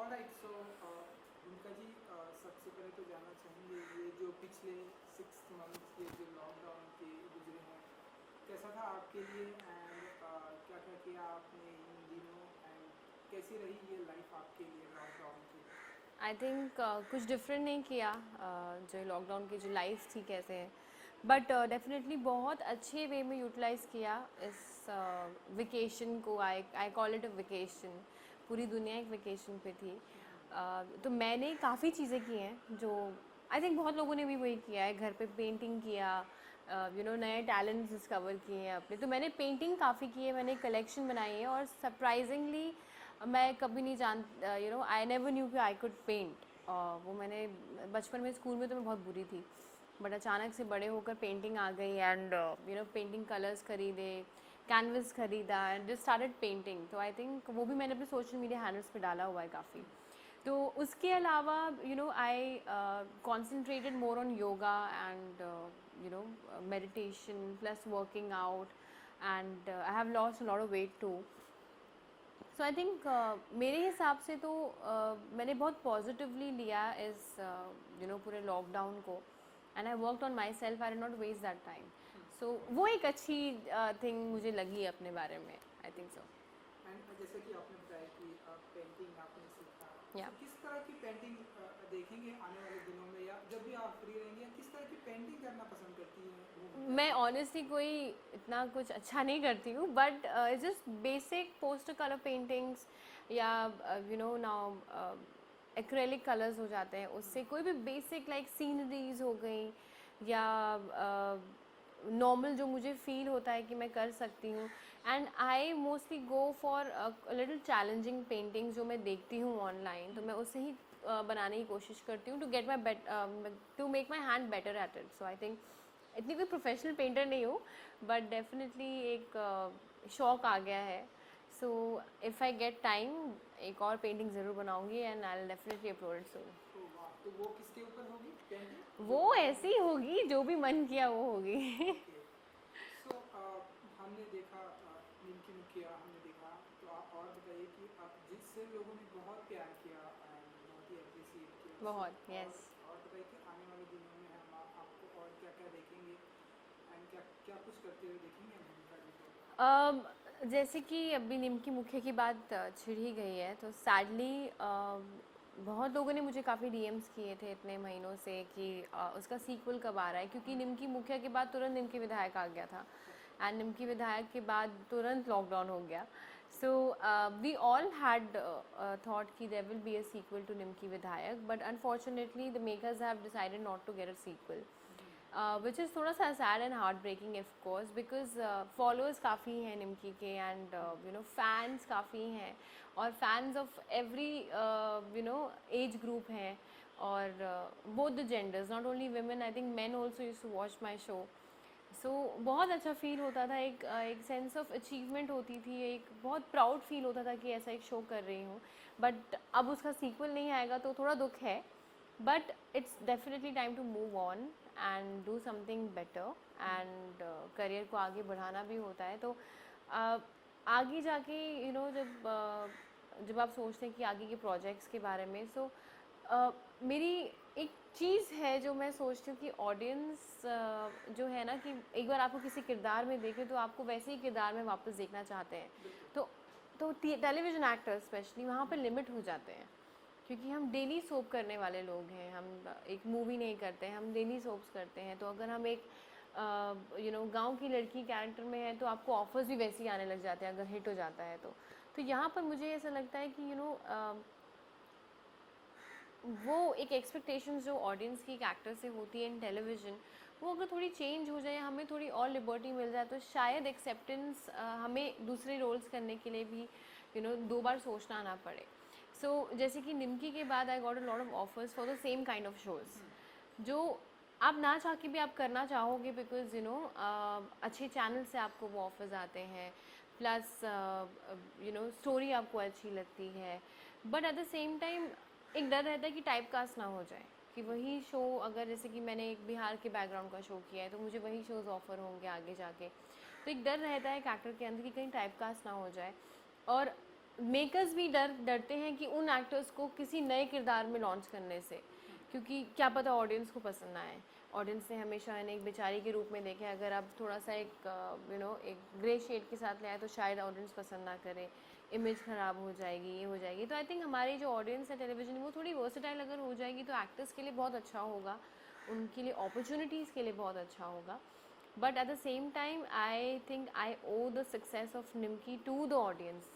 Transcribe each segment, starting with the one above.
Alright so भूमिका जी, सबसे पहले तो जानना चाहेंगे ये जो पिछले 6 मंथ्स ये जो लॉकडाउन के गुजरे हैं कैसा था आपके लिए एंड क्या क्या किया आपने इन दिनों एंड कैसी रही ये लाइफ आपके लिए लॉकडाउन की? आई थिंक कुछ डिफरेंट नहीं किया। जो लॉकडाउन की जो लाइफ थी कैसे है, बट डेफिनेटली बहुत अच्छे वे में यूटिलाइज़ किया इस वेकेशन को। I call it a vacation. पूरी दुनिया एक वेकेशन पे थी। तो मैंने काफ़ी चीज़ें की हैं जो आई थिंक बहुत लोगों ने भी वही किया है। घर पे पेंटिंग किया, नए टैलेंट्स डिस्कवर किए हैं अपने। तो मैंने पेंटिंग काफ़ी की है, मैंने कलेक्शन बनाई है और सरप्राइजिंगली मैं कभी नहीं जान आई नेवर न्यू कि आई कुड पेंट। वो मैंने बचपन में स्कूल में तो मैं बहुत बुरी थी, बट अचानक से बड़े होकर पेंटिंग आ गई एंड पेंटिंग कलर्स खरीदे, कैनवस खरीदा एंड जस्ट स्टार्टेड पेंटिंग। तो आई थिंक वो भी मैंने अपने सोशल मीडिया हैंडल्स पे डाला हुआ है काफ़ी। तो उसके अलावा I concentrated more on yoga and meditation plus working out and I have lost a lot of weight too. So I think मेरे हिसाब से तो मैंने बहुत पॉजिटिवली लिया इस पूरे लॉकडाउन को and I worked on myself. I did not waste that time. So वो एक अच्छी थिंग मुझे लगी अपने बारे में। आई थिंक सो। एंड जैसे कि आपने बताया कि पेंटिंग आपने सीखा, या सो किस तरह की पेंटिंग देखेंगे आने वाले दिनों में या जब भी आप फ्री रहेंगे, किस तरह की पेंटिंग करना पसंद करती हैं वो भूमिका मैं जी? ऑनेस्टली कोई इतना कुछ अच्छा नहीं करती हूँ, but just basic poster colour paintings या नाउ एक्रेलिक कलर्स हो जाते हैं, उससे कोई भी बेसिक लाइक सीनरीज हो गई या नॉर्मल जो मुझे फील होता है कि मैं कर सकती हूँ। And I mostly go for little challenging painting जो मैं देखती हूँ ऑनलाइन, तो मैं उससे ही बनाने की कोशिश करती हूँ to get my to make my hand better at it. So I think इतनी कोई प्रोफेशनल पेंटर नहीं हूँ, बट डेफिनेटली एक शौक आ गया है। So if I get time एक और पेंटिंग ज़रूर बनाऊंगी and I will definitely upload it सून। तो वाह, तो वो किसके ऊपर होगी पेंटिंग जो वो बनाओगे? ऐसी होगी जो भी मन किया वो होगी। ओके। सो हमने देखा निमकी मुखिया हमने देखा, तो आप और बताइए कि आप जिससे लोगों ने बहुत प्यार किया एंड बहुत ही अप्रिसिएट किया उसे, बहुत यस। और बताइए कि आने वाले दिनों में हम आपको और क्या क्या देखेंगे एंड क्या क्या कुछ करते हुए देखेंगे हम भूमिका जी को? जैसे कि अभी निमकी मुखिया की बात छिड़ ही गई है, तो सैडली बहुत लोगों ने मुझे काफ़ी डीएम्स किए थे इतने महीनों से कि उसका सीक्वल कब आ रहा है, क्योंकि निमकी मुखिया के बाद तुरंत निमकी विधायक आ गया था एंड निमकी विधायक के बाद तुरंत लॉकडाउन हो गया। So we all had thought कि there will be a sequel to Nimki Vidhayak, but unfortunately the makers have decided not to get a sequel, which is थोड़ा सा sad and heart breaking of course, because followers काफ़ी हैं निमकी के and fans काफ़ी हैं और fans of every age group हैं और both the genders, not only women, I think men also used to watch my show. सो बहुत अच्छा फील होता था, एक सेंस ऑफ अचीवमेंट होती थी, एक बहुत प्राउड फील होता था कि ऐसा एक शो कर रही हूँ। बट अब उसका सीक्वल नहीं आएगा तो थोड़ा दुख है, but it's definitely time to move on and do something better and career को आगे बढ़ाना भी होता है। तो आगे जाके जब आप सोचते हैं कि आगे के प्रोजेक्ट्स के बारे में, सो मेरी एक चीज़ है जो मैं सोचती हूँ कि ऑडियंस जो है ना, कि एक बार आपको किसी किरदार में देखे तो आपको वैसे ही किरदार में वापस देखना चाहते हैं। बिल्कुल। तो टेलीविज़न एक्टर्स स्पेशली वहाँ पर लिमिट हो जाते हैं, क्योंकि हम डेली सोप करने वाले लोग हैं। हम एक मूवी नहीं करते हैं, हम डेली सोप्स करते हैं। तो अगर हम एक गांव की लड़की कैरेक्टर में है तो आपको ऑफर्स भी वैसे ही आने लग जाते हैं अगर हिट हो जाता है तो यहाँ पर मुझे ऐसा लगता है कि वो एक एक्सपेक्टेशंस जो ऑडियंस की एक एक्टर से होती है इन टेलीविज़न, वो अगर थोड़ी चेंज हो जाए, हमें थोड़ी और लिबर्टी मिल जाए, तो शायद एक्सेप्टेंस हमें दूसरे रोल्स करने के लिए भी दो बार सोचना ना पड़े। सो जैसे कि निमकी के बाद I got a lot of offers for the same kind of shows जो आप ना चाह के भी आप करना चाहोगे, बिकॉज अच्छे चैनल से आपको वो ऑफर्स आते हैं, प्लस स्टोरी आपको अच्छी लगती है, but at the same time एक डर रहता है कि टाइप कास्ट ना हो जाए, कि वही शो अगर जैसे कि मैंने एक बिहार के बैकग्राउंड का शो किया है तो मुझे वही शोज़ ऑफर होंगे आगे जाके। तो एक डर रहता है एक एक्टर के अंदर कि कहीं टाइप कास्ट ना हो जाए। और मेकर्स भी डरते हैं कि उन एक्टर्स को किसी नए किरदार में लॉन्च करने से, क्योंकि क्या पता ऑडियंस को पसंद ना आए। ऑडियंस ने हमेशा इन्हें एक बेचारी के रूप में देखा है, अगर आप थोड़ा सा एक एक ग्रे शेड के साथ ले आए तो शायद ऑडियंस पसंद ना करे, इमेज ख़राब हो जाएगी, ये हो जाएगी। तो आई थिंक हमारी जो ऑडियंस है टेलीविज़न वो थोड़ी वर्सेटाइल अगर हो जाएगी तो एक्टर्स के लिए बहुत अच्छा होगा, उनके लिए अपॉर्चुनिटीज़ के लिए बहुत अच्छा होगा। But at the same time I think I owe the success of Nimki to the audience,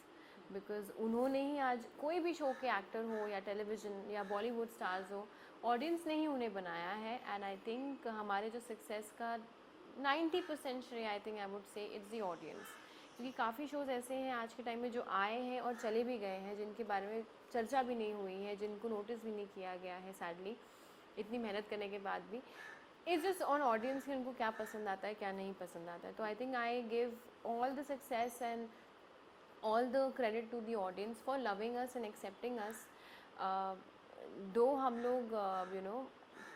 because उन्होंने ही आज कोई भी शो के एक्टर हो या टेलीविज़न या बॉलीवुड स्टार्स हो, ऑडियंस ने ही उन्हें बनाया है। एंड आई थिंक हमारे जो सक्सेस का 90% श्रेय आई think I would say it's the audience, क्योंकि काफ़ी शोज़ ऐसे हैं आज के टाइम में जो आए हैं और चले भी गए हैं, जिनके बारे में चर्चा भी नहीं हुई है, जिनको नोटिस भी नहीं किया गया है सैडली, इतनी मेहनत करने के बाद भी। इट्स जस्ट ऑन ऑडियंस कि उनको क्या पसंद आता है, क्या नहीं पसंद आता है। तो I think I give all the success and all the credit to the audience for loving us and accepting us. दो हम लोग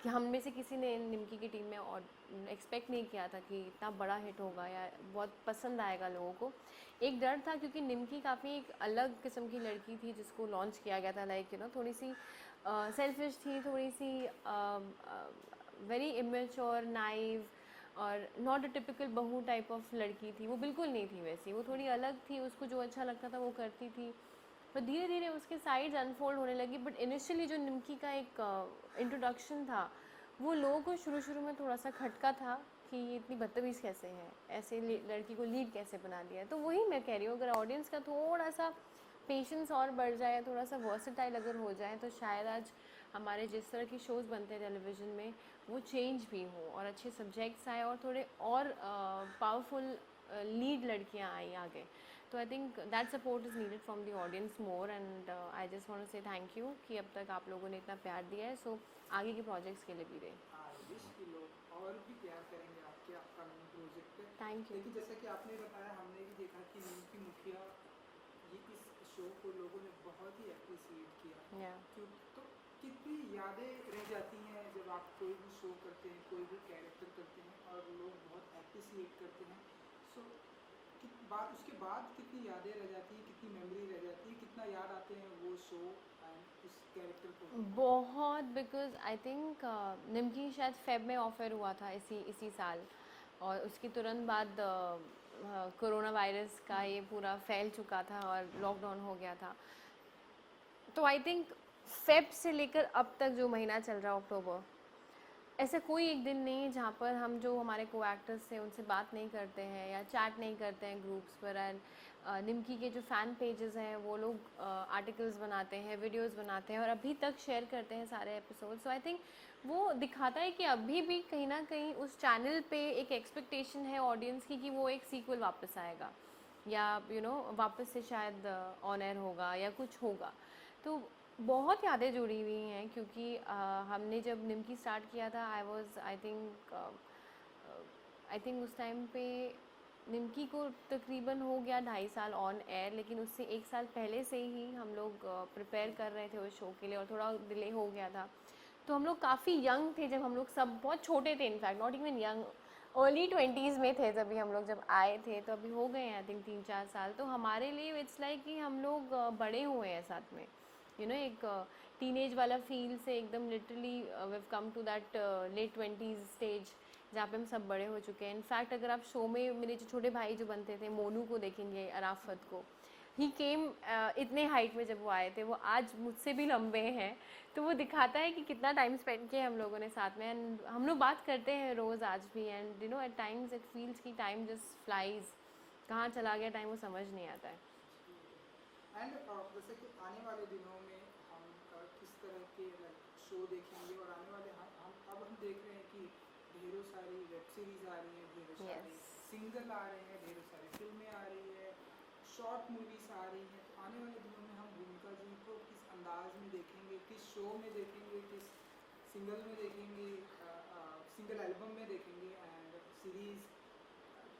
कि हम में से किसी ने निम्की की टीम में और एक्सपेक्ट नहीं किया था कि इतना बड़ा हिट होगा या बहुत पसंद आएगा लोगों को। एक डर था क्योंकि निम्की काफ़ी एक अलग किस्म की लड़की थी जिसको लॉन्च किया गया था, लाइक थोड़ी सी सेल्फिश थी, थोड़ी सी वेरी इमेच्योर, नाइव और नॉट अ टिपिकल बहू टाइप ऑफ लड़की थी। वो बिल्कुल नहीं थी वैसी, वो थोड़ी अलग थी, उसको जो अच्छा लगता था वो करती थी। पर धीरे धीरे उसके साइड्स अनफोल्ड होने लगी। बट इनिशियली जो निम्की का एक इंट्रोडक्शन था वो लोगों को शुरू में थोड़ा सा खटका था कि ये इतनी बदतमीज़ कैसे है, ऐसे लड़की को लीड कैसे बना दिया है। तो वही मैं कह रही हूँ, अगर ऑडियंस का थोड़ा सा पेशेंस और बढ़ जाए, थोड़ा सा वर्सेटाइल अगर हो जाए, तो शायद आज हमारे जिस तरह की शोज़ बनते हैं टेलीविज़न में वो चेंज भी हो और अच्छे सब्जेक्ट्स आए और थोड़े और पावरफुल लीड लड़कियां आई आगे। तो I think that support is needed from the audience more, and I just want to say thank you कि अब तक आप लोगों ने इतना प्यार दिया है। सो आगे के प्रोजेक्ट्स के लिए भी दें। आई विश कि लोग और भी प्यार करेंगे आपके अपकमिंग प्रोजेक्ट पे। Thank you. लेकिन जैसा कि आपने बताया, हमने भी देखा कि निम्की मुखिया इस शो को लोगों ने बहुत ही अप्रिसिएट किया। या क्यों तो कितनी यादें रह जाती हैं जब आप कोई भी शो करते हैं, कोई भी कैरेक्टर करते हैं और लोग बहुत अप्रिसिएट करते हैं। सो उसके बाद कितनी यादें रह जाती हैं, कितनी मेमोरी रह जाती है, कितना याद आते हैं वो शो एंड उस कैरेक्टर को। बहुत, बिकॉज आई थिंक निम्की शायद फेब में ऑफर हुआ था इसी साल, और उसके तुरंत बाद कोरोना वायरस का ये पूरा फैल चुका था और लॉकडाउन हो गया था। तो आई थिंक फेब से लेकर अब तक जो महीना चल रहा है अक्टूबर, ऐसा कोई एक दिन नहीं है जहाँ पर हम जो हमारे को एक्टर्स थे उनसे बात नहीं करते हैं या चैट नहीं करते हैं ग्रुप्स पर। एंड निम्की के जो फ़ैन पेजेस हैं वो लोग आर्टिकल्स बनाते हैं, वीडियोस बनाते हैं और अभी तक शेयर करते हैं सारे एपिसोड। सो आई थिंक वो दिखाता है कि अभी भी कहीं ना कहीं उस चैनल पे एक एक्सपेक्टेशन है ऑडियंस की कि वो एक सीक्वल वापस आएगा या वापस से शायद ऑन एयर होगा या कुछ होगा। तो बहुत यादें जुड़ी हुई हैं, क्योंकि हमने जब निम्की स्टार्ट किया था आई थिंक उस टाइम पे निम्की को तकरीबन हो गया 2.5 साल ऑन एयर, लेकिन उससे 1 साल पहले से ही हम लोग प्रिपेयर कर रहे थे उस शो के लिए और थोड़ा डिले हो गया था। तो हम लोग काफ़ी यंग थे जब हम लोग सब बहुत छोटे थे, in fact not even young, early 20s में थे हम लोग जब आए थे। तो अभी हो गए हैं आई थिंक 3-4 साल। तो हमारे लिए इट्स लाइक कि हम लोग बड़े हुए हैं साथ में, एक टीनेज वाला फील से एकदम literally we've come to that late 20s stage जहाँ पे हम सब बड़े हो चुके हैं। इनफैक्ट अगर आप शो में मेरे जो छोटे भाई जो बनते थे, मोनू को देखेंगे, अराफत को, ही केम इतने हाइट में जब वो आए थे, वो आज मुझसे भी लंबे हैं। तो वो दिखाता है कि कितना टाइम स्पेंड किया हम लोगों ने साथ में। एंड हम लोग बात करते हैं रोज़ आज भी, and at times it feels कि टाइम जस्ट फ्लाइज, कहाँ चला गया टाइम वो समझ नहीं आता है। एंड जैसे कि आने वाले दिनों में हम किस तरह के शो देखेंगे, और आने वाले हम देख रहे हैं कि ढेरों सारी वेब सीरीज आ रही हैं, ढेरों सारे सिंगल आ रहे हैं, ढेरों सारी फिल्में आ रही है, शॉर्ट मूवीज आ रही हैं। तो आने वाले दिनों में हम भूमिका जी को किस अंदाज में देखेंगे, किस शो में देखेंगे, किस सिंगल में देखेंगे, सिंगल एल्बम में देखेंगे, एंड सीरीज,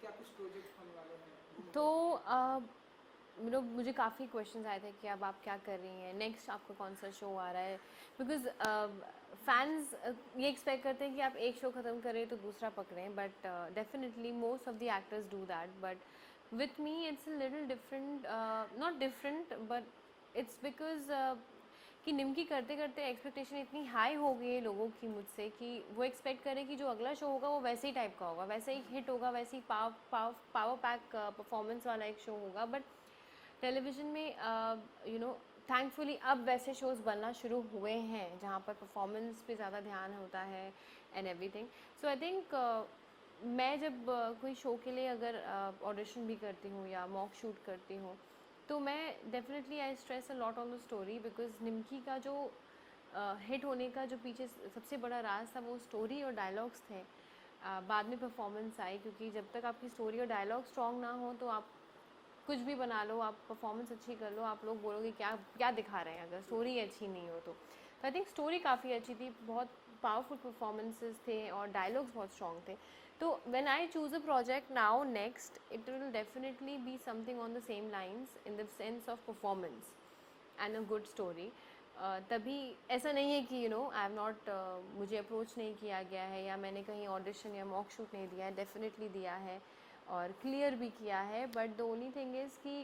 क्या कुछ प्रोजेक्ट होने वाले हैं? तो मुझे काफ़ी क्वेश्चंस आए थे कि अब आप क्या कर रही हैं, नेक्स्ट आपका कौन सा शो आ रहा है, बिकॉज फैंस ये एक्सपेक्ट करते हैं कि आप एक शो ख़त्म करें तो दूसरा पकड़ें। But definitely most of the actors do that, but with me it's a little different, not different but it's because कि निमकी करते करते एक्सपेक्टेशन इतनी हाई हो गई है लोगों की मुझसे कि वो एक्सपेक्ट करें कि जो अगला शो होगा वो वैसे ही टाइप का होगा, वैसे ही हिट होगा, वैसे ही पावर पैक परफॉर्मेंस वाला एक शो होगा। बट टेलीविज़न में थैंकफुली अब वैसे शोज़ बनना शुरू हुए हैं जहाँ पर परफॉर्मेंस पे ज़्यादा ध्यान होता है and everything. So I think मैं जब कोई शो के लिए अगर ऑडिशन भी करती हूँ या मॉक शूट करती हूँ तो मैं definitely I stress a lot on the story, because Nimki का जो हिट होने का जो पीछे सबसे बड़ा राज था वो स्टोरी और डायलॉग्स थे। बाद में परफॉर्मेंस आई, क्योंकि जब तक आपकी स्टोरी और डायलॉग स्ट्रॉन्ग ना हो तो आप कुछ भी बना लो, आप परफॉर्मेंस अच्छी कर लो, आप लोग बोलोगे क्या क्या दिखा रहे हैं अगर स्टोरी अच्छी नहीं हो तो। आई थिंक स्टोरी काफ़ी अच्छी थी, बहुत पावरफुल परफॉर्मेंसेस थे और डायलॉग्स बहुत स्ट्रॉन्ग थे। तो when I choose a project now next it will definitely be something on the same lines in the sense of performance and a good story. तभी ऐसा नहीं है कि आई हैव नॉट, मुझे अप्रोच नहीं किया गया है या मैंने कहीं ऑडिशन या मॉक शूट नहीं दिया है, डेफिनेटली दिया है और क्लियर भी किया है। But the only thing is कि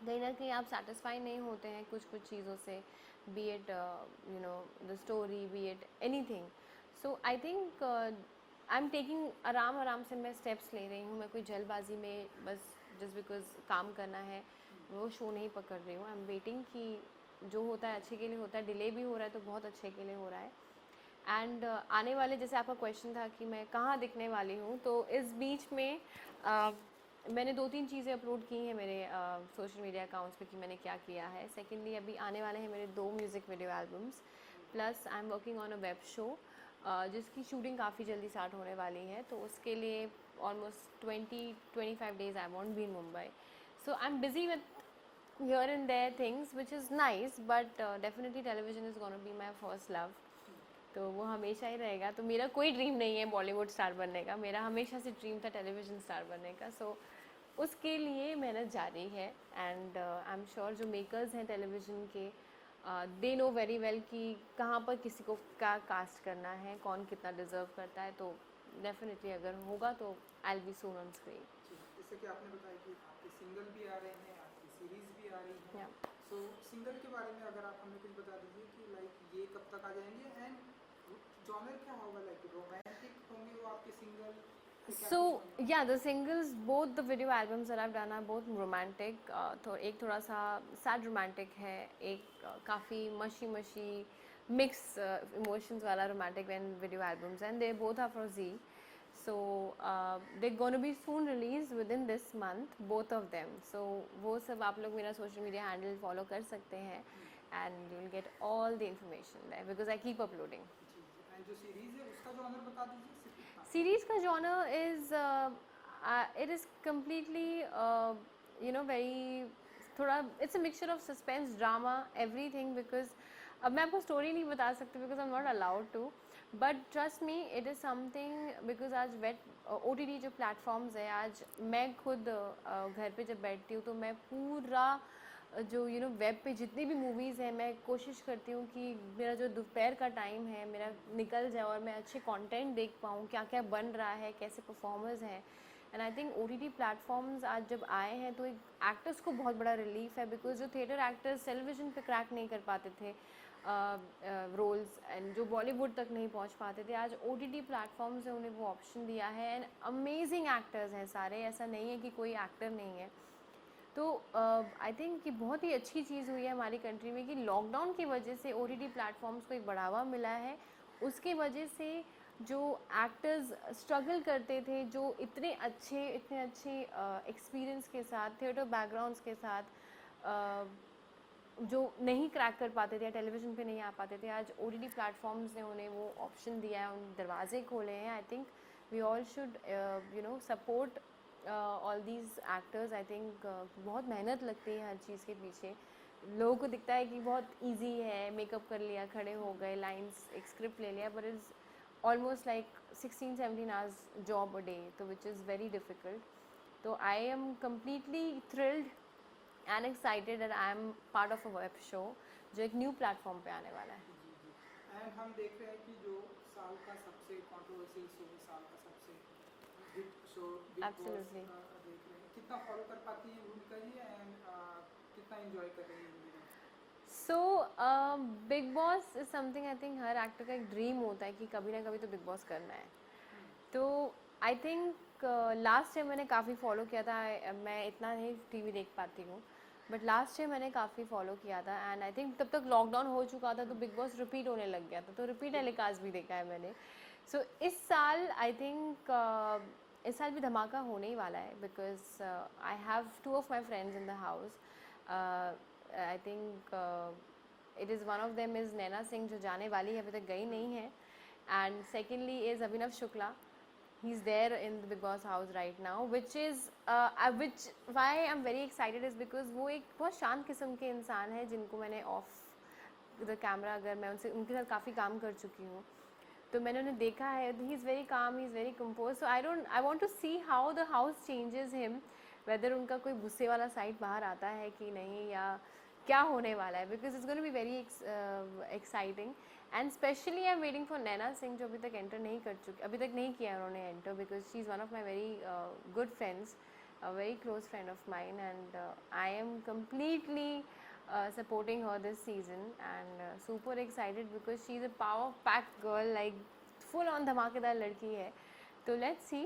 कहीं ना कहीं आप सेटिस्फाई नहीं होते हैं कुछ कुछ चीज़ों से, B it the story, B it anything. So I think I am taking आराम आराम से मैं स्टेप्स ले रही हूँ। मैं कोई जल्दबाजी में बस जस्ट बिकॉज काम करना है वो शो नहीं पकड़ रही हूँ। आई एम वेटिंग कि जो होता है अच्छे के लिए होता है, डिले भी हो रहा है तो बहुत अच्छे के लिए हो रहा है। एंड आने वाले, जैसे आपका क्वेश्चन था कि मैं कहाँ दिखने वाली हूँ, तो इस बीच में मैंने 2-3 चीज़ें अपलोड की हैं मेरे सोशल मीडिया अकाउंट्स पे कि मैंने क्या किया है। सेकेंडली अभी आने वाले हैं मेरे 2 music video albums, plus I am working on a web show जिसकी शूटिंग काफ़ी जल्दी स्टार्ट होने वाली है। तो उसके लिए almost 20-25 days I want be in Mumbai. So I am busy with here and there things which is nice, but definitely television is going to be my first love। तो वो हमेशा ही रहेगा। तो मेरा कोई ड्रीम नहीं है बॉलीवुड स्टार बनने का, मेरा हमेशा से ड्रीम था टेलीविज़न स्टार बनने का। सो उसके लिए मेहनत जारी है एंड आई एम श्योर जो मेकर्स हैं टेलीविज़न के दे नो वेरी वेल कि कहाँ पर किसी को क्या कास्ट करना है, कौन कितना डिज़र्व करता है। तो डेफिनेटली अगर होगा तो I will be soon on screen. जैसे कि आपने बताया कि आपके सिंगल भी आ रहे हैं, आपकी सीरीज़ भी आ रही है। Yeah. सो सिंगल के बारे में अगर आप हमें कुछ बता दीजिए कि लाइक ये कब तक आ जाएंगे एंड जॉनर क्या होगा, लाइक रोमांटिक होंगे वो आपके single? So yeah, the singles, both the video albums that I've done are both romantic। तो एक थोड़ा सा sad romantic है, एक काफ़ी मशी मशी mix emotions वाला romantic and video albums, and they both are for Z। So they're gonna be soon released within this month, both of them। So वो सब आप लोग मेरा social media handle follow कर सकते हैं and you will get all the information there because I keep uploading। And जो series है उसका जॉनर बता दीजिए, सिर्फ इतना। सीरीज़ का genre is it is completely very थोड़ा it's a mixture of suspense, drama, everything. Because अब मैं आपको स्टोरी नहीं बता सकती because I am not allowed to, but trust me it is something. Because आज OTT जो प्लेटफॉर्म्स है, आज मैं खुद घर पे जब बैठती हूँ तो मैं पूरा जो वेब पे जितनी भी मूवीज़ हैं मैं कोशिश करती हूँ कि मेरा जो दोपहर का टाइम है मेरा निकल जाए और मैं अच्छे कंटेंट देख पाऊँ, क्या क्या बन रहा है, कैसे परफॉर्मर्स हैं। And I think OTT platforms आज जब आए हैं तो एक एक्टर्स को बहुत बड़ा रिलीफ है, बिकॉज जो थिएटर एक्टर्स टेलीविज़न पे क्रैक नहीं कर पाते थे रोल्स एंड जो बॉलीवुड तक नहीं पहुंच पाते थे, आज OTT प्लेटफॉर्म्स ने उन्हें वो ऑप्शन दिया है। एंड अमेजिंग एक्टर्स हैं सारे, ऐसा नहीं है कि कोई एक्टर नहीं है। तो आई थिंक कि बहुत ही अच्छी चीज़ हुई है हमारी कंट्री में कि लॉकडाउन की वजह से OTT प्लेटफॉर्म्स को एक बढ़ावा मिला है। उसके वजह से जो एक्टर्स स्ट्रगल करते थे, जो इतने अच्छे एक्सपीरियंस के साथ, थिएटर बैकग्राउंड्स के साथ जो नहीं क्रैक कर पाते थे या टेलीविज़न पे नहीं आ पाते थे, आज OTT प्लेटफॉर्म्स ने उन्हें वो ऑप्शन दिया है, उन दरवाजे खोले हैं। I think we all should support all these actors. I think बहुत मेहनत लगती है हर चीज़ के पीछे। लोगों को दिखता है कि बहुत इजी है, मेकअप कर लिया, खड़े हो गए, लाइंस, एक स्क्रिप्ट ले लिया, but is almost like 16-17 hours job a day, तो विच इज़ वेरी डिफ़िकल्ट। तो I am completely thrilled and excited that I am part of a web show जो एक न्यू प्लेटफॉर्म पे आने वाला है। एंड हम देख रहे हैं कि जो साल का सबसे कंट्रोवर्शियल शो, साल का सबसे hit show big boss Absolutely। देख रहे हैं, कितना फॉलो कर पाती हैं भूमिका जी एंड कितना एंजॉय कर रही हैं video? So big boss is something, I think her actor का एक ड्रीम होता है कि कभी ना कभी तो बिग बॉस करना है. तो आई थिंक लास्ट ईयर मैंने काफ़ी फॉलो किया था. मैं इतना नहीं टीवी देख पाती हूँ, बट लास्ट ईयर मैंने काफ़ी फॉलो किया था. एंड आई थिंक तब तक लॉकडाउन हो चुका था तो बिग बॉस रिपीट होने लग गया था, तो रिपीट टेलीकास्ट भी देखा है मैंने. सो इस साल आई थिंक इस साल भी धमाका होने ही वाला है, because I have 2 of my friends in the house. I think it is one of them is Naina Singh, जो जाने वाली है, अभी तक गई नहीं है. And secondly is Abhinav Shukla. He's there in the Big Boss house right now, which why I'm very excited is because वो एक बहुत शांत किस्म के इंसान है जिनको मैंने ऑफ द कैमरा, अगर मैं उनके साथ काफ़ी काम कर चुकी हूँ तो मैंने उन्हें देखा है. ही is very calm, he is very compose. So I want to see how the house changes him, whether उनका कोई गुस्से वाला साइड बाहर आता है कि नहीं, या क्या होने वाला है, because it's going to be very exciting. And specially I am waiting for Naina Singh, जो अभी तक एंटर नहीं कर चुकी, अभी तक नहीं किया उन्होंने enter, because she is one of my very good friends, a very close friend of mine, and I am completely supporting her this season, and super excited because she's a power packed girl, like full on धमाकेदार लड़की है. तो let's see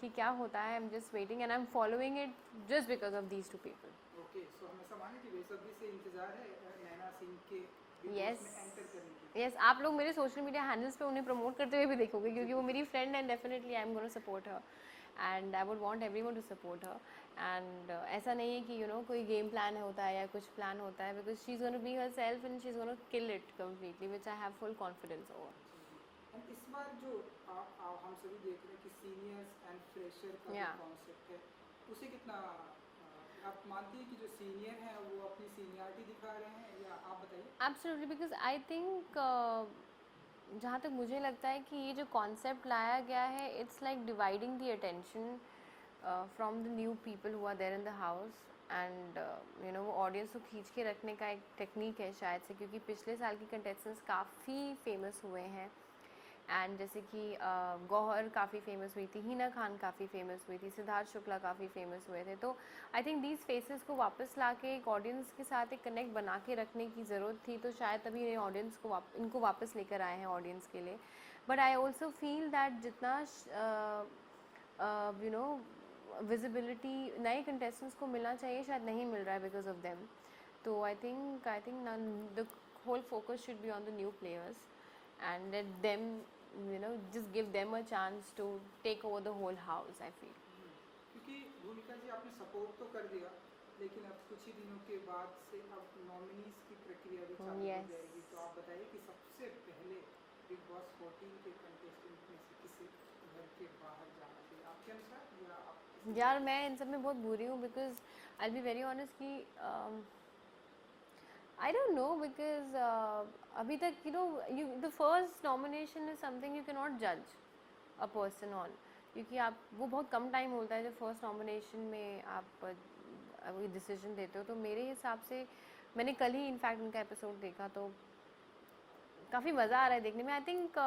कि क्या होता है. I'm just waiting and I'm following it just because of these 2 people. Okay, सो हमें सामान्य की बेसब्री से इंतजार है नैना सिंह के बिग Yes. बॉस में एंटर करने की. यस, आप लोग मेरे सोशल मीडिया हैंडल्स पे उन्हें प्रमोट करते हुए भी देखोगे, क्योंकि वो मेरी friend and definitely I am gonna support her, and I would want everyone to support her. And ऐसा नहीं है कि कोई गेम प्लान होता है या कुछ प्लान होता है, because she is gonna be her self and she is gonna kill it completely, which I have full confidence over. And इस बार जो हम सभी देख रहे हैं कि सीनियर्स एंड फ्रेशर का जो Yeah. कॉन्सेप्ट है, उसे कितना आप मानती हैं कि जो सीनियर हैं वो अपनी सीनियरिटी दिखा रहे हैं, या आप बताइए? एब्सोल्युटली, बिकॉज आई थिंक जहाँ तक मुझे लगता है कि ये जो कॉन्सेप्ट लाया गया है, it's like dividing the attention from the new people who are there in the house. And वो ऑडियंस को खींच के रखने का एक टेक्निक है शायद से, क्योंकि पिछले साल की कंटेस्टेंट्स काफ़ी फेमस हुए हैं. एंड जैसे कि गौहर काफ़ी फेमस हुई थी, हिना खान काफ़ी फेमस हुई थी, सिद्धार्थ शुक्ला काफ़ी फेमस हुए थे. तो आई थिंक दीज फेसेस को वापस ला के एक ऑडियंस के साथ एक कनेक्ट बना के रखने की ज़रूरत थी, तो शायद तभी ये ऑडियंस को इनको वापस लेकर आए हैं ऑडियंस के लिए. But I also feel that जितना विजिबिलिटी नए कंटेस्टेंट्स को मिलना चाहिए, शायद नहीं मिल रहा है बिकॉज ऑफ देम. तो I think the whole focus should be on the new players and let them just give them a chance to take over the whole house, I feel. क्योंकि भूमिका जी आपने सपोर्ट तो कर दिया, लेकिन अब कुछ ही दिनों के बाद से अब नॉमिनीज की प्रक्रिया भी चालू हो Yes. जाएगी. तो आप बताइए कि सबसे पहले बिग बॉस 14 के कंटेस्टेंट में से किसे घर के बाहर जाना चाहिए आपके अनुसार, या आप यार मैं इन सब में बहुत बुरी हूँ, because I be very honest कि आई डोंट नो, बिकॉज अभी तक the first nomination is something you can not जज अ पर्सन ऑन, क्योंकि आप वो बहुत कम टाइम होता है जब फर्स्ट नॉमिनेशन में आप कोई डिसीजन देते हो. तो मेरे हिसाब से मैंने कल ही इनफैक्ट उनका एपिसोड देखा, तो काफ़ी मज़ा आ रहा है देखने में. आई think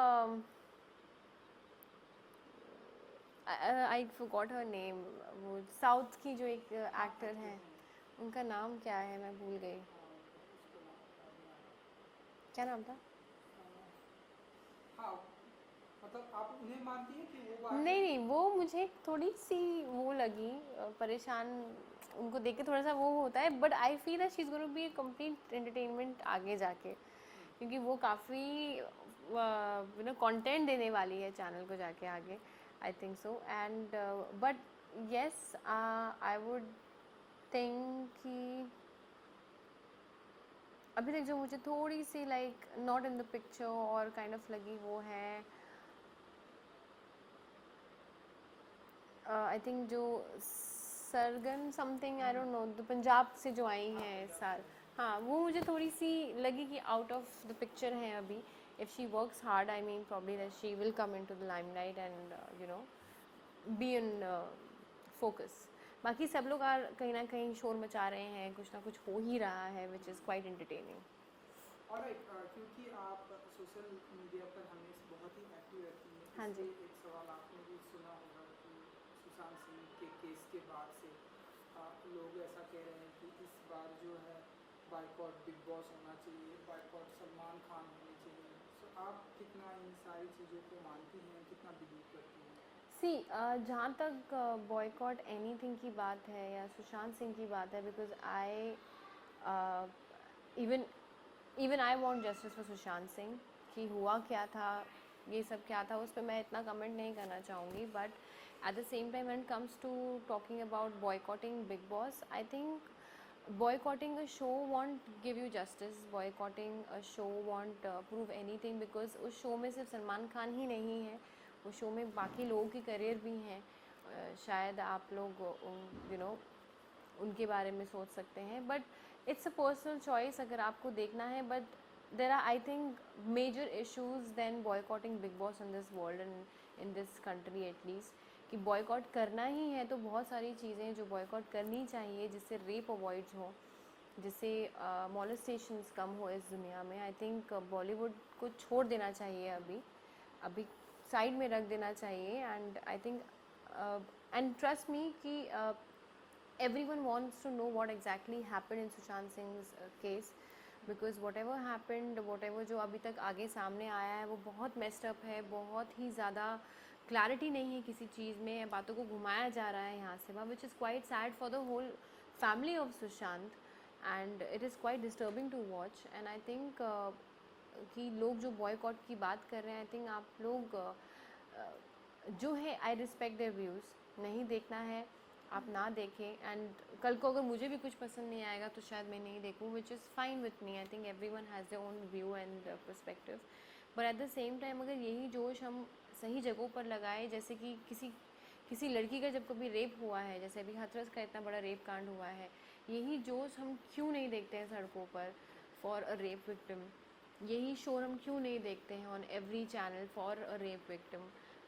I forgot her name, वो साउथ की जो एक एक्टर हैं, उनका नाम क्या है, मैं भूल गई. क्या नाम था? हाँ, मतलब आप उन्हें मानती हैं कि वो बाहर नहीं, वो मुझे थोड़ी सी वो लगी परेशान, उनको देख के थोड़ा सा वो होता है. But I feel that she is gonna be a complete entertainment आगे जाके, क्योंकि वो काफ़ी कंटेंट देने वाली है चैनल को जाके आगे. I think so. And but yes, I would think कि अभी तक जो मुझे थोड़ी सी like not in the picture और काइंड ऑफ लगी, वो है आई थिंक जो Sargun something, I don't know, तो पंजाब से जो आई हैं इस साल. हाँ, वो मुझे थोड़ी सी लगी कि आउट ऑफ द पिक्चर हैं अभी. If she works hard, I mean probably that she will come in to the limelight and be in focus. बाकी सब लोग कहीं ना कहीं शोर मचा रहे हैं, कुछ ना कुछ हो ही रहा है, which is quite entertaining. Alright, क्योंकि आप सोशल मीडिया पर हमेशा बहुत ही एक्टिव रहती हैं, हाँ जी. इसलिए एक सवाल आपने भी सुना होगा कि सुशांत सिंह के केस के बाद से लोग ऐसा कह रहे हैं कि इस बार जो है बाइकॉट बिग बॉस होना चाहिए, बाइकॉट सलमान खान होनी चाहिए। सो आप कितना इन सारी चीज़ों को मानती हैं, कितना बिलीव करती हैं? सी जहाँ तक बॉयकॉट एनीथिंग की बात है या सुशांत सिंह की बात है, because I even even I want justice for Sushant Singh. कि हुआ क्या था, ये सब क्या था, उस पर मैं इतना कमेंट नहीं करना चाहूँगी। But at the same time when it comes to talking about boycotting big Boss, I think boycotting a show won't give you justice, boycotting a show won't prove anything, because उस शो में सिर्फ सलमान खान ही नहीं है, उस show में बाकी लोगों के करियर भी हैं। शायद आप लोग यू नो उनके बारे में सोच सकते हैं, but it's a personal choice अगर आपको देखना है। But there are, I think, major issues than boycotting big Boss in this world and in this country at least. कि बॉयकॉट करना ही है तो बहुत सारी चीज़ें जो बॉयकॉट करनी चाहिए, जिससे रेप अवॉइड्स हो, जिससे मॉलेस्टेशंस कम हो इस दुनिया में। आई थिंक बॉलीवुड को छोड़ देना चाहिए, अभी साइड में रख देना चाहिए। And I think and trust me कि everyone wants to know what exactly happened in Sushant Singh's case, because whatever happened, whatever जो अभी तक आगे सामने आया है वो बहुत messed up है, बहुत ही ज़्यादा क्लैरिटी नहीं है किसी चीज़ में, बातों को घुमाया जा रहा है यहाँ से वहाँ, which is quite sad for the whole family of Sushant, and it is quite disturbing to watch. And I think कि लोग जो boycott की बात कर रहे हैं, I think आप लोग जो है, आई रिस्पेक्ट देयर व्यूज़, नहीं देखना है आप ना देखें। एंड कल को अगर मुझे भी कुछ पसंद नहीं आएगा तो शायद मैं नहीं देखूँ, which is fine with me. I think every one has their own view and perspective. But at the same time अगर यही जोश हम सही जगहों पर लगाए, जैसे कि किसी लड़की का जब कभी रेप हुआ है, जैसे अभी हाथरस का इतना बड़ा रेप कांड हुआ है, यही जोश हम क्यों नहीं देखते हैं सड़कों पर फॉर अ रेप विक्टिम? यही शोर हम क्यों नहीं देखते हैं on every channel for a rape victim?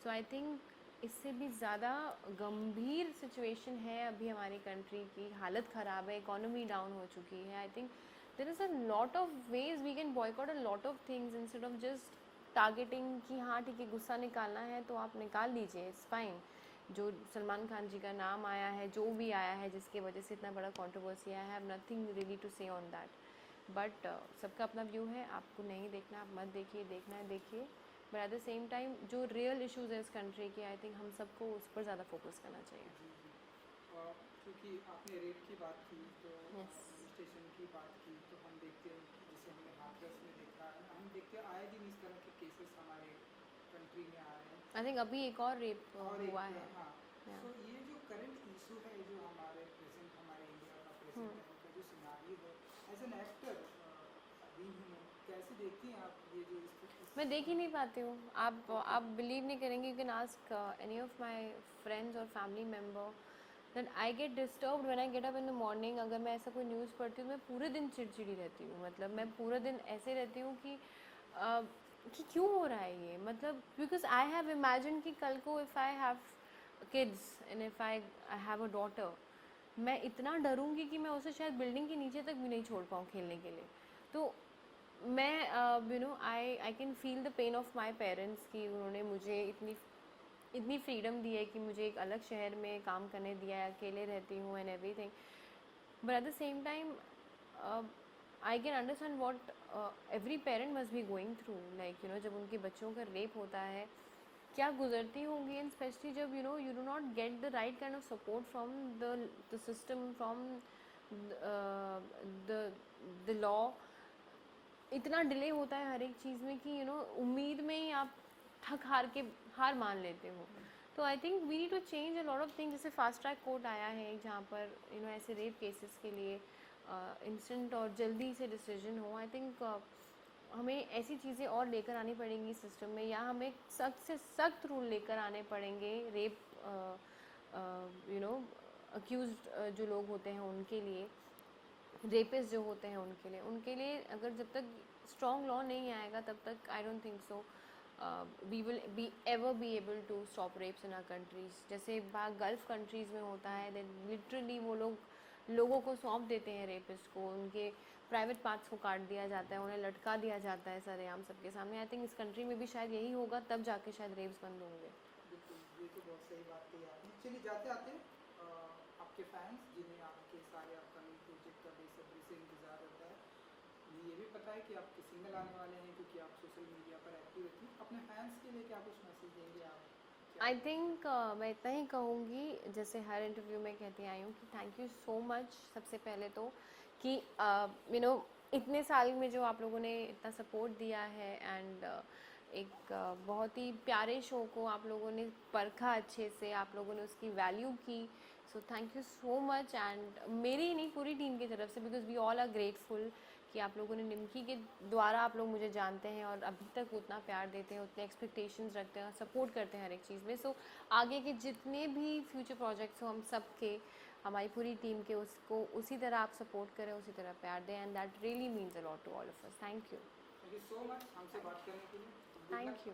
So I think इससे भी ज़्यादा गंभीर सिचुएशन है अभी हमारी कंट्री की, हालत ख़राब है, इकोनॉमी डाउन हो चुकी है। I think there is a lot of ways we can boycott a lot of things instead of just targeting कि हाँ ठीक है, गुस्सा निकालना है तो आप निकाल लीजिए, इट्स फाइन। जो सलमान खान जी का नाम आया है, जो भी आया है जिसके वजह से इतना बड़ा कंट्रोवर्सी आया है, I have nothing really to say on that. But सबका अपना व्यू है, आपको नहीं देखना आप मत देखिए, देखना है देखिए। But at the same time जो रियल इश्यूज़ है इस कंट्री के, आई थिंक हम सबको उस पर ज़्यादा फोकस करना चाहिए। जी जी। क्योंकि आपने रेप की बात की तो यस, स्टेशन की बात की, तो हम देखते हैं कि जैसे हमने हाथरस में देखा है, हम देखते हैं आए दिन इस तरह के केसेस हमारे कंट्री में आ रहे हैं। आई थिंक अभी एक और रेप और हुआ एक है। हाँ, Yeah. सो ये जो करंट इशू है, जो हमारे प्रेजेंट, हमारे इंडिया का प्रेजेंट टाइम का जो सिनारी है, एज एन एक्टर भी ह्यूमन, कैसे देखती हैं आप ये जो मैं देख ही नहीं पाती हूँ। आप बिलीव नहीं करेंगे, you can ask any of my friends और family member that I get disturbed when I get up in the morning. अगर मैं ऐसा कोई न्यूज़ पढ़ती हूँ, मैं पूरे दिन चिड़चिड़ी रहती हूँ। मतलब मैं पूरे दिन ऐसे रहती हूँ कि क्यों हो रहा है ये, मतलब बिकॉज आई हैव इमेजिन कि कल को if I have kids and if I have a daughter, मैं इतना डरूंगी कि मैं उसे शायद बिल्डिंग के नीचे तक भी नहीं छोड़ पाऊँ खेलने के लिए। तो मैं I can feel the pain of my parents कि उन्होंने मुझे इतनी फ्रीडम दी है कि मुझे एक अलग शहर में काम करने दिया है, अकेले रहती हूँ and everything. But at the same time I can understand what every parent must be going through, like जब उनके बच्चों का रेप होता है क्या गुजरती होंगी, एंड स्पेशली जब you do not get the right kind of support from the system, from the law. इतना डिले होता है हर एक चीज़ में कि उम्मीद में ही आप हार मान लेते हो। तो I think we need to change a lot of thing. जैसे फास्ट ट्रैक कोर्ट आया है जहाँ पर ऐसे रेप केसेस के लिए इंस्टेंट और जल्दी से डिसीजन हो। आई थिंक हमें ऐसी चीज़ें और लेकर आनी पड़ेंगी सिस्टम में, या हमें सख्त से सख्त रूल लेकर आने पड़ेंगे रेप अक्यूज्ड जो लोग होते हैं उनके लिए, रेपिस्ट जो होते हैं उनके लिए अगर जब तक स्ट्रॉन्ग लॉ नहीं आएगा तब तक I don't think so we will be ever be able to stop rapes in our countries. जैसे गल्फ़ कंट्रीज़ में होता है, देन लिटरली वो लोगों को सौंप देते हैं रेपिस्ट को, उनके प्राइवेट पार्ट्स को काट दिया जाता है, उन्हें लटका दिया जाता है सरेआम सबके सामने। आई थिंक इस कंट्री में भी शायद यही होगा, तब जाके शायद रेप्स बंद होंगे। बिल्कुल, ये तो बहुत सही बात कही आपने। चलिए जाते आते आपके आपके फैंस जिन्हें आपके सारे अपकमिंग प्रोजेक्ट का बेसब्री से इंतज़ार रहता है, मुझे ये भी पता है कि आपके सिंगल आने वाले हैं क्योंकि आप सोशल मीडिया पर एक्टिव रहती हैं। अपने फैंस के लिए क्या कुछ मैसेज देंगे आप? क्या आई थिंक मैं इतना ही कहूँगी, जैसे हर इंटरव्यू में कहती आई हूँ कि थैंक यू सो मच सबसे पहले तो कि इतने साल में जो आप लोगों ने इतना सपोर्ट दिया है एंड एक बहुत ही प्यारे शो को आप लोगों ने परखा अच्छे से, आप लोगों ने उसकी वैल्यू की। So thank you so much, and मेरी ही नहीं पूरी टीम की तरफ से, because we all are grateful कि आप लोगों ने निम्की के द्वारा आप लोग मुझे जानते हैं और अभी तक उतना प्यार देते हैं, उतने एक्सपेक्टेशंस रखते हैं, सपोर्ट करते हैं हर एक चीज़ में। सो आगे के जितने भी फ्यूचर प्रोजेक्ट्स हो हम सब के, हमारी पूरी टीम के, उसको उसी तरह आप सपोर्ट करें, उसी तरह प्यार दें, and that really means a lot to all of us. Thank you. Thank you so much हमसे बात करने के लिए। Good luck. Thank you.